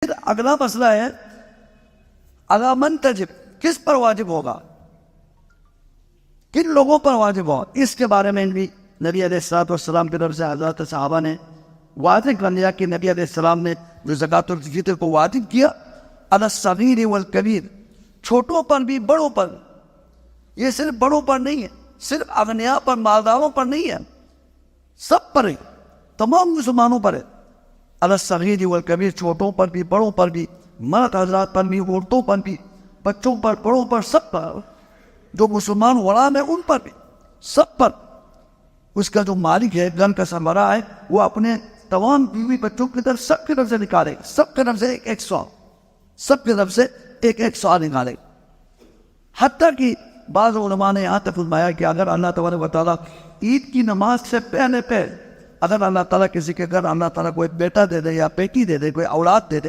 پھر اگلا مسئلہ ہے علی من تجب، کس پر واجب ہوگا، کن لوگوں پر واجب ہوگا. اس کے بارے میں بھی نبی علیہ الصلوۃ والسلام کی طرف سے حضرات صحابہ نے واضح کر دیا کہ نبی علیہ السلام نے جو زکوٰۃ الفطر کو واجب کیا علی الصغیر والکبیر، چھوٹوں پر بھی بڑوں پر. یہ صرف بڑوں پر نہیں ہے، صرف اغنیاء پر مالداروں پر نہیں ہے، سب پر ہے، تمام مسلمانوں پر ہے. علی الصغیر والکبیر، چھوٹوں پر بھی بڑوں پر بھی، مرد حضرات پر بھی، عورتوں پر بھی، بچوں پر، بڑوں پر، سب پر. جو مسلمان غلام ہے ان پر بھی، سب پر. اس کا جو مالک ہے، گھر کا سربراہ ہے، وہ اپنے تمام بیوی بچوں کی طرف سب کی طرف سے نکالے، سب کی طرف سے ایک سو، سب کی طرف سے ایک سو نکالے. حتیٰ کہ بعض علماء نے یہاں تک فرمایا کہ اگر اللہ تبارک و تعالیٰ عید کی نماز سے پہلے اگر اللہ تعالیٰ کسی کے گھر اللہ تعالیٰ کوئی بیٹا دے دے یا بیٹی دے دے، کوئی اولاد دے دے،